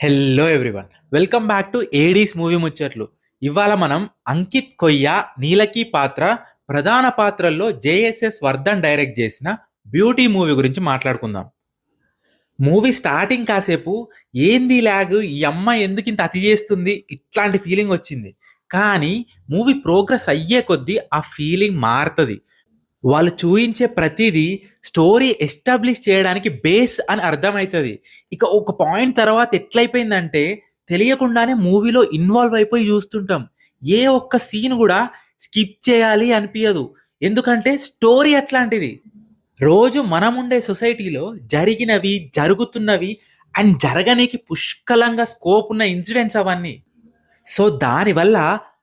Hello everyone. Welcome back to Aedes movie ముచ్చట్లు. ఇవాళ మనం అంకిత్ కొయ్య, నీలకి పాత్ర ప్రధాన పాత్రల్లో జేఎస్ఎస్ వర్ధన్ డైరెక్ట్ చేసిన బ్యూటీ మూవీ గురించి మాట్లాడుకుందాం. మూవీ స్టార్టింగ్ కాసేపు ఏంది లాగ్, ఈ అమ్మాయి ఎందుకు ఇంత అతి చేస్తుంది, ఇట్లాంటి ఫీలింగ్ వచ్చింది. కానీ మూవీ ప్రోగ్రెస్ అయ్యే కొద్దీ ఆ ఫీలింగ్ మారుతుంది. వాళ్ళు చూయించే ప్రతిదీ స్టోరీ ఎస్టాబ్లిష్ చేయడానికి బేస్ అని అర్థమవుతుంది. ఇక ఒక పాయింట్ తర్వాత ఎట్లయిపోయిందంటే తెలియకుండానే మూవీలో ఇన్వాల్వ్ అయిపోయి చూస్తుంటాం. ఏ ఒక్క సీన్ కూడా స్కిప్ చేయాలి అనిపించదు. ఎందుకంటే స్టోరీ అట్లాంటిది. రోజు మనముండే సొసైటీలో జరిగినవి, జరుగుతున్నవి అండ్ జరగనీకి పుష్కలంగా స్కోప్ ఉన్న ఇన్సిడెంట్స్ అవన్నీ. సో, దానివల్ల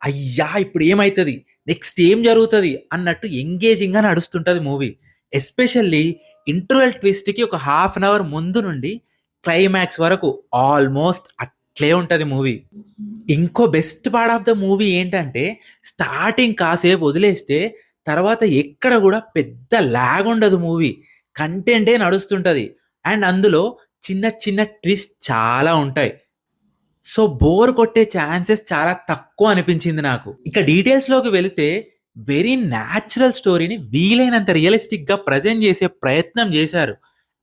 అయ్యా! ఇప్పుడేమైతది? నెక్స్ట్ ఏం జరుగుతది? అన్నట్టు ఎంగేజింగ్‌గా నడుస్తుంటది మూవీ. ఎస్పెషల్లీ ఇంటర్వెల్ ట్విస్ట్‌కి ఒక హాఫ్ అన్ అవర్ ముందు నుండి క్లైమాక్స్ వరకు ఆల్మోస్ట్ అట్లే ఉంటది మూవీ. ఇంకో best part of the movie ఏంటంటే, స్టార్టింగ్ కాసేపు వదిలేస్తే తర్వాత ఎక్కడ గూడా పెద్ద లాగ్ ఉండదు మూవీ. కంటెంటే నడుస్తుంటది. అండ్ అందులో చిన్న చిన్న ట్విస్ట్ చాలా ఉంటాయి. సో, బోర్ కొట్టే ఛాన్సెస్ చాలా తక్కువ అనిపించింది నాకు. ఇక డీటెయిల్స్‌లోకి వెళితే వెరీ న్యాచురల్ స్టోరీని వీలైనంత రియలిస్టిక్‌గా ప్రెజెంట్ చేసే ప్రయత్నం చేశారు.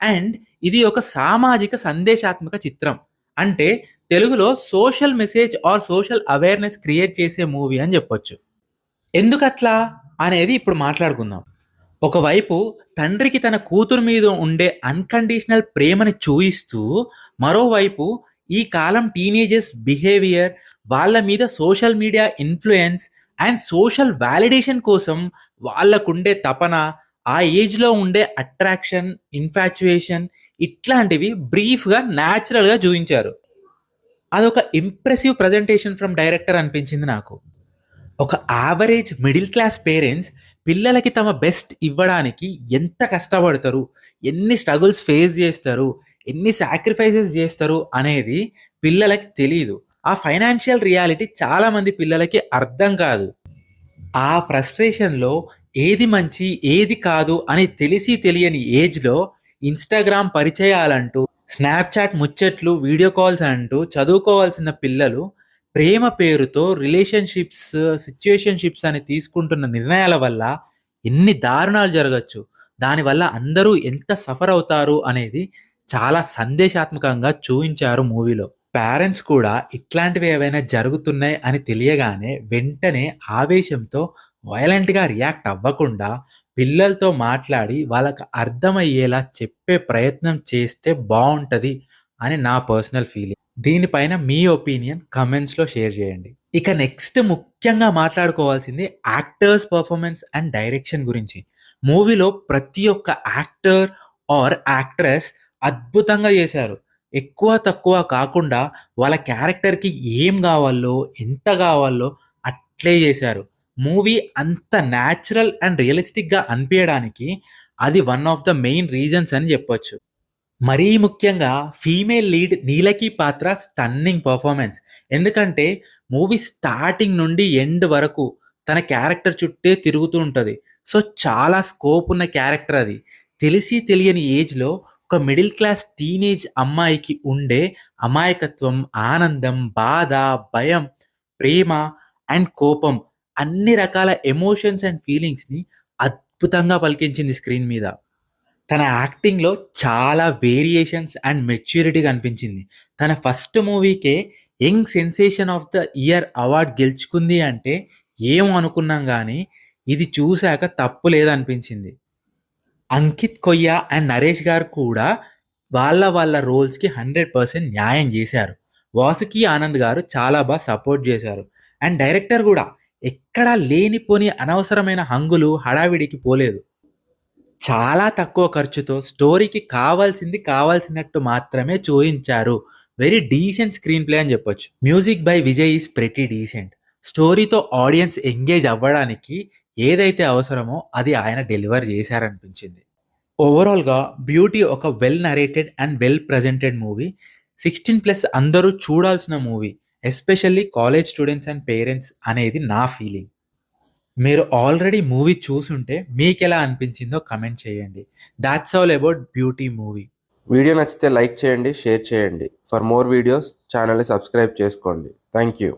అండ్ ఇది ఒక సామాజిక సందేశాత్మక చిత్రం. అంటే తెలుగులో social message or social awareness create చేసే మూవీ అని చెప్పొచ్చు. ఎందుకట్లా అనేది ఇప్పుడు మాట్లాడుకుందాం. ఒకవైపు తండ్రికి తన కూతురు మీద ఉండే అన్‌కండీషనల్ ప్రేమని చూయిస్తూ, మరోవైపు ఈ కాలం టీనేజర్స్ బిహేవియర్, వాళ్ళ మీద social media influence and social validation కోసం వాళ్ళకుండే తపన, ఆ ఏజ్‌లో ఉండే అట్రాక్షన్, ఇన్‌ఫాచ్యుయేషన్ ఇట్లాంటివి బ్రీఫ్‌గా, న్యాచురల్‌గా చూయించారు. అదొక ఇంప్రెసివ్ ప్రజెంటేషన్ ఫ్రమ్ డైరెక్టర్ అనిపించింది నాకు. ఒక యావరేజ్ మిడిల్ క్లాస్ పేరెంట్స్ పిల్లలకి తమ బెస్ట్ ఇవ్వడానికి ఎంత కష్టపడతారు, ఎన్ని స్ట్రగుల్స్ ఫేస్ చేస్తారు, ఎన్ని సాక్రిఫైసెస్ చేస్తారు అనేది పిల్లలకి తెలీదు. ఆ ఫైనాన్షియల్ రియాలిటీ చాలామంది పిల్లలకి అర్థం కాదు. ఆ ఫ్రస్ట్రేషన్‌లో ఏది మంచి, ఏది కాదు అని తెలిసి తెలియని ఏజ్‌లో ఇన్‌స్టాగ్రామ్ పరిచయాలంటూ, స్నాప్‌చాట్ ముచ్చట్లు, వీడియో కాల్స్ అంటూ చదువుకోవాల్సిన పిల్లలు ప్రేమ పేరుతో రిలేషన్‌షిప్స్, సిట్యుయేషన్‌షిప్స్ అని తీసుకుంటున్న నిర్ణయాల వల్ల ఎన్ని దారుణాలు జరగొచ్చు. దానివల్ల అందరూ ఎంత సఫర్ అవుతారు అనేది చాలా సందేశాత్మకంగా చూయించారు మూవీలో. పేరెంట్స్ కూడా ఇట్లాంటివి ఏవైనా జరుగుతున్నాయి అని తెలియగానే వెంటనే ఆవేశంతో వయలెంట్‌గా రియాక్ట్ అవ్వకుండా పిల్లలతో మాట్లాడి వాళ్ళకి అర్థమయ్యేలా చెప్పే ప్రయత్నం చేస్తే బావుంటది అని నా పర్సనల్ ఫీలింగ్. దీనిపైన మీ ఒపీనియన్ కామెంట్స్‌లో షేర్ చేయండి. ఇక నెక్స్ట్ ముఖ్యంగా మాట్లాడుకోవాల్సింది యాక్టర్స్ పెర్ఫార్మన్స్ అండ్ డైరెక్షన్ గురించి. మూవీలో ప్రతి ఒక్క యాక్టర్ ఆర్ యాక్ట్రెస్ అద్భుతంగా చేశారు. ఎక్కువ తక్కువ కాకుండా వాళ్ళ క్యారెక్టర్‌కి ఏం గావాలో, ఎంత గావాలో అట్లే చేశారు. మూవీ అంత న్యాచురల్ అండ్ రియలిస్టిక్‌గా అనిపియడానికి అది one of the main reasons అని జెప్పొచ్చు. మరీ ముఖ్యంగా ఫీమేల్ లీడ్ నీలకి పాత్ర స్టన్నింగ్ పెర్ఫార్మన్స్. ఎందుకంటే మూవీ స్టార్టింగ్ నుండి ఎండ్ వరకు తన క్యారెక్టర్ చుట్టే తిరుగుతూ ఉంటది. సో, చాలా స్కోప్ ఉన్న క్యారెక్టర్ అది. తెలిసి తెలియని ఏజ్‌లో ఒక మిడిల్ క్లాస్ టీనేజ్ అమ్మాయికి ఉండే అమాయకత్వం, ఆనందం, బాధ, భయం, ప్రేమ అండ్ కోపం అన్ని రకాల ఎమోషన్స్ అండ్ ఫీలింగ్స్‌ని అద్భుతంగా పలికించింది స్క్రీన్ మీద. తన యాక్టింగ్‌లో చాలా వేరియేషన్స్ అండ్ మెచ్యూరిటీ కనిపించింది. తన ఫస్ట్ మూవీకే young sensation of the year award గెలుచుకుంది అంటే ఏమో అనుకున్నాం గానీ, ఇది చూసాక తప్పు లేదనిపించింది. అంకిత్ కొయ్య అండ్ నరేష్ గారు కూడా వాళ్ళ రోల్స్‌కి 100% న్యాయం జేశారు. వాసుకి ఆనంద్ గారు చాలా సపోర్ట్ జేశారు. అండ్ డైరెక్టర్ గూడా ఎక్కడా లేనిపోని అనవసరమైన హంగులు, హడావిడికి పోలేదు. చాలా తక్కువ ఖర్చుతో స్టోరీకి కావాల్సినట్టు మాత్రమే చూయించారు. వెరీ డీసెంట్ స్క్రీన్ ప్లే అని చెప్పొచ్చు. Music by Vijay is pretty decent. స్టోరీతో ఆడియన్స్ ఎంగేజ్ అవ్వడానికి ఏదైతే అవసరమో అది ఆయన డెలివర్ చేశారనిపించింది. ఓవరాల్‌గా 'బ్యూటీ' ఒక well narrated and well presented movie. 16+ అందరూ చూడాల్సిన movie. Especially college students and parents అనేది నా ఫీలింగ్. మీరు ఆల్రెడీ మూవీ చూసుంటే మీకెలా అనిపించిందో కమెంట్ చేయండి. Thoughts all about 'beauty' movie. Video నచ్చితే లైక్ చేయండి, షేర్ చేయండి. ఫర్ మోర్ వీడియోస్ ఛానల్ని సబ్స్క్రైబ్ చేసుకోండి. Thank you.